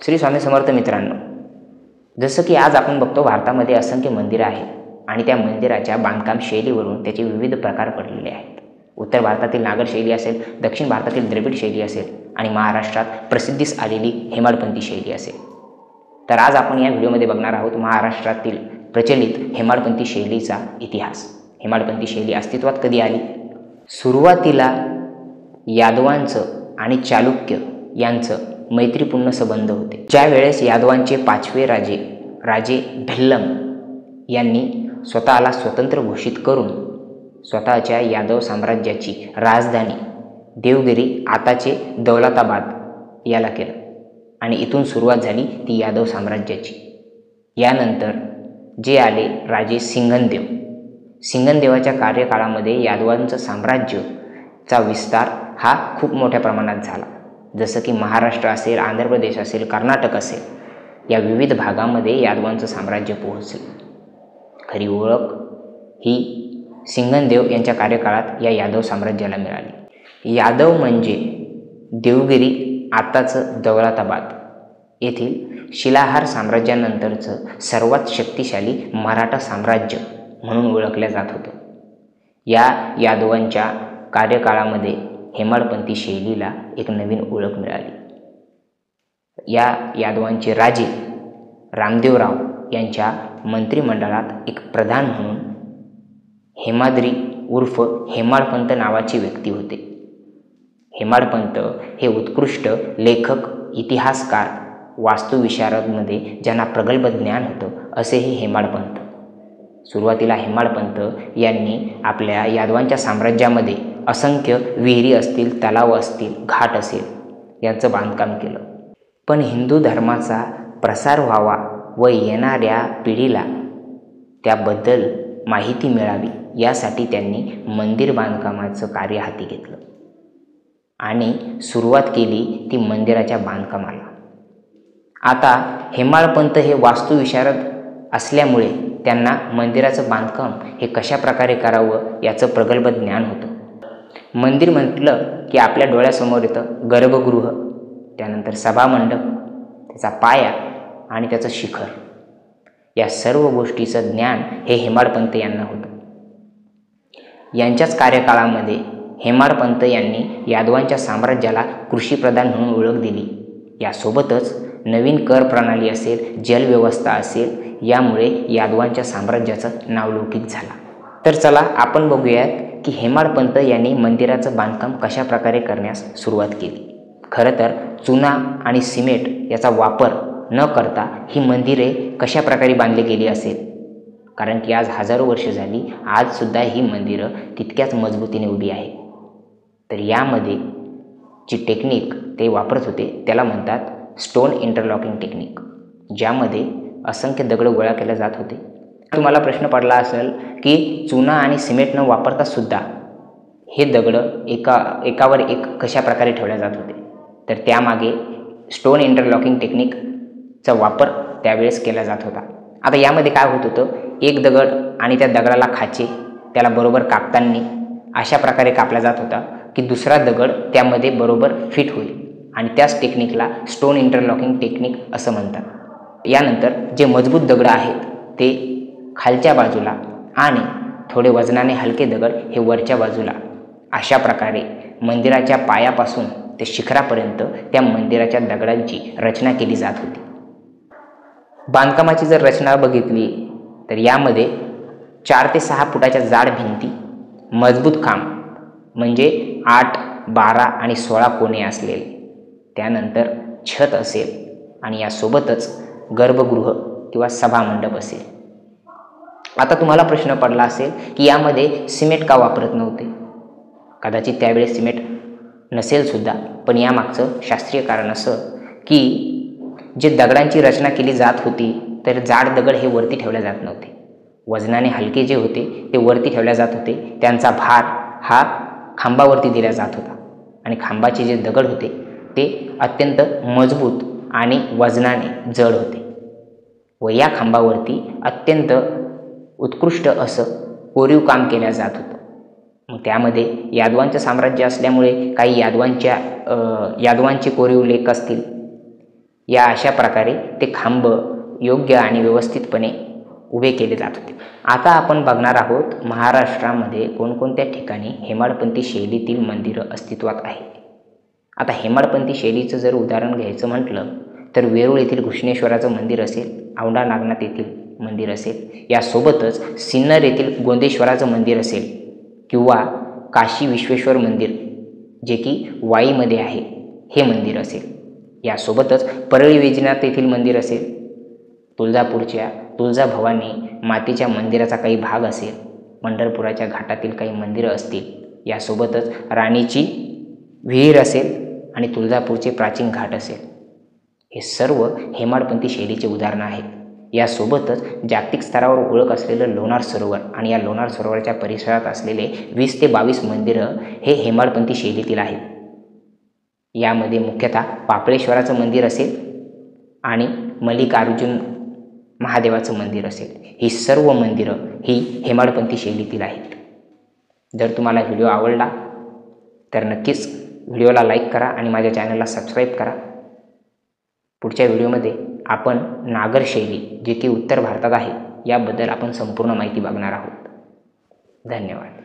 श्री स्वामी समर्थ मित्रांनो, जसं की आज आपण बघतो भारतामध्ये असंख्य मंदिरं आहेत आणि त्या मंदिराच्या बांधकाम शैलीवरून त्याचे विविध प्रकार पडलेले आहेत. उत्तर भारतातील नागर शैली असेल, दक्षिण भारतातील द्रविड शैली असेल आणि महाराष्ट्रात प्रसिद्धीस आलेली हेमाडपंथी शैली असेल. तर आज आपण या व्हिडिओमध्ये बघणार आहोत महाराष्ट्रातील प्रचलित हेमाडपंथी शैलीचा इतिहास. हेमाडपंथी शैली अस्तित्वात कधी आली? सुरुवातीला यादवांचं आणि चालुक्य यांचं मैत्रीपूर्ण संबंध होते. ज्या वेळेस यादवांचे 5वे राजे भिल्लम यांनी स्वतःला स्वतंत्र घोषित करून स्वतःच्या यादव साम्राज्याची राजधानी देवगिरी, आताचे दौलताबाद याला केलं आणि इथून सुरुवात झाली ती यादव साम्राज्याची. यानंतर जे आले राजे सिंघनदेव. सिंघनदेवाच्या कार्यकाळामध्ये यादवांचं साम्राज्याचा विस्तार हा खूप मोठ्या प्रमाणात झाला. जसं की महाराष्ट्र असेल, आंध्र प्रदेश असेल, कर्नाटक असेल, या विविध भागामध्ये यादवांचं साम्राज्य पोहोचले. खरी ओळख ही सिंघनदेव यांच्या कार्यकाळात या यादव साम्राज्याला मिळाली. यादव म्हणजे देवगिरी, आताचं दौलताबाद येथील शिलाहार साम्राज्यानंतरचं सर्वात शक्तिशाली मराठा साम्राज्य म्हणून ओळखलं जात होतं. या यादवांच्या कार्यकाळामध्ये हेमाडपंथी शैलीला एक नवीन ओळख मिळाली. या यादवांचे राजे रामदेवराव यांच्या मंत्रिमंडळात एक प्रधान म्हणून हेमाद्री उर्फ हेमाडपंत नावाची व्यक्ती होते. हेमाडपंत हे उत्कृष्ट लेखक, इतिहासकार, वास्तुविशारदमध्ये ज्यांना प्रगल्भ ज्ञान होतं असे हे हेमाडपंत. सुरुवातीला हेमाडपंत यांनी आपल्या यादवांच्या साम्राज्यामध्ये असंख्य विहिरी असतील, तलाव असतील, घाट असेल यांचं बांधकाम केलं. पण हिंदू धर्माचा प्रसार व्हावा व येणाऱ्या पिढीला त्याबद्दल माहिती मिळावी यासाठी त्यांनी मंदिर बांधकामाचं कार्य हाती घेतलं आणि सुरुवात केली ती मंदिराच्या बांधकामाला. आता हेमाडपंत हे वास्तुविशारद असल्यामुळे त्यांना मंदिराचं बांधकाम हे कशा प्रकारे करावं याचं प्रगल्भ ज्ञान होतं. मंदिर म्हटलं की आपल्या डोळ्यासमोर येतं गर्भगृह, त्यानंतर सभामंडप, त्याचा पाया आणि त्याचं शिखर. या सर्व गोष्टीचं ज्ञान हे हेमाडपंत यांना होतं. यांच्याच कार्यकाळामध्ये हेमाडपंत यांनी यादवांच्या साम्राज्याला कृषीप्रधान म्हणून ओळख दिली. यासोबतच नवीन कर प्रणाली असेल, जलव्यवस्था असेल, यामुळे यादवांच्या साम्राज्याचं नावलौकिक झाला. तर चला आपण बघूयात की हेमाडपंत यांनी मंदिराचं बांधकाम कशा प्रकारे करण्यास सुरुवात केली. खरं तर चुना आणि सिमेंट याचा वापर न करता ही मंदिरे कशा प्रकारे बांधली गेली असेल, कारण की आज हजारो वर्ष झाली, आजसुद्धा ही मंदिरं तितक्याच मजबूतीने उभी आहे. तर यामध्ये जी टेक्निक ते वापरत होते त्याला म्हणतात स्टोन इंटरलॉकिंग टेक्निक, ज्यामध्ये असंख्य दगड गोळा केले जात होते. तुम्हाला प्रश्न पडला असेल की चुना आणि सिमेंट न वापरता सुद्धा हे दगड एकावर एक कशा प्रकारे ठेवले जात होते. तर त्यामागे स्टोन इंटरलॉकिंग टेक्निकचा वापर त्यावेळेस केला जात होता. आता यामध्ये काय होत होतं, एक दगड आणि त्या दगडाला खाचे त्याला बरोबर कापताना अशा प्रकारे कापला जात होता की दुसरा दगड त्यामध्ये बरोबर फिट होईल आणि त्याच टेक्निकला स्टोन इंटरलॉकिंग टेक्निक असं म्हणतात. यानंतर जे मजबूत दगड आहेत ते खालच्या बाजूला आणि थोडे वजनाने हलके दगड हे वरच्या बाजूला, अशा प्रकारे मंदिराच्या पायापासून ते शिखरापर्यंत त्या मंदिराच्या दगडांची रचना केली जात होती. बांधकामाची जर रचना बघितली तर यामध्ये 4 ते 6 फुटाच्या जाड भिंती, मजबूत खांब म्हणजे 8, 12 आणि 16 कोने असलेले, त्यानंतर छत असेल आणि यासोबतच गर्भगृह किंवा सभामंडप असेल. आता तुम्हाला प्रश्न पडला असेल की यामध्ये सिमेंट का वापरत नव्हते. कदाचित त्यावेळेस सिमेंट नसेल सुद्धा, पण यामागचं शास्त्रीय कारण असं की जे दगडांची रचना केली जात होती तर जाड दगड हे वरती ठेवले जात नव्हते. वजनाने हलके जे होते ते वरती ठेवले जात होते. त्यांचा भार हा खांबावरती दिला जात होता आणि खांबाचे जे दगड होते ते अत्यंत मजबूत आणि वजनाने जड होते व या खांबावरती अत्यंत उत्कृष्ट असं कोरीव काम केलं जात होतं. मग त्यामध्ये यादवांचं साम्राज्य असल्यामुळे काही यादवांचे कोरीव लेख असतील, या अशा प्रकारे ते खांब योग्य आणि व्यवस्थितपणे उभे केले जात होते. आता आपण बघणार आहोत महाराष्ट्रामध्ये कोणकोणत्या ठिकाणी हेमाडपंथी शैलीतील मंदिरं अस्तित्वात आहे. आता हेमाडपंथी शैलीचं जर उदाहरण घ्यायचं म्हटलं तर वेरूळ येथील घृष्णेश्वराचं मंदिर असेल, औंढा नागनाथ येथील मंदिर असेल, यासोबतच सिन्नर येथील गोंदेश्वराचं मंदिर असेल किंवा काशी विश्वेश्वर मंदिर जे की वाईमध्ये आहे हे मंदिर असेल, यासोबतच परळी वैजनाथ येथील मंदिर असेल, तुळजापूरच्या तुळजाभवानी मातेच्या मंदिराचा काही भाग असेल, पंढरपुराच्या घाटातील काही मंदिरं असतील, यासोबतच राणीची विहीर असेल आणि तुळजापूरचे प्राचीन घाट असेल. हे सर्व हेमाडपंथी शैलीचे उदाहरणं आहेत. यासोबतच जागतिक स्तरावर ओळख असलेलं लोणार सरोवर आणि या लोणार सरोवराच्या परिसरात असलेले 20 ते 22 मंदिरं हे हेमाडपंथी शैलीतील आहेत. यामध्ये मुख्यतः पापळेश्वराचं मंदिर असेल आणि मल्लिकार्जुन महादेवाचं मंदिर असेल. ही सर्व मंदिरं ही हेमाडपंथी शैलीतील आहेत. जर तुम्हाला व्हिडिओ आवडला तर नक्कीच व्हिडिओला लाईक करा आणि माझ्या चॅनलला सबस्क्राईब करा. पुढच्या व्हिडिओमध्ये आपण नागर शैली जे की उत्तर भारतात आहे याबद्दल आपण संपूर्ण माहिती बघणार आहोत. धन्यवाद.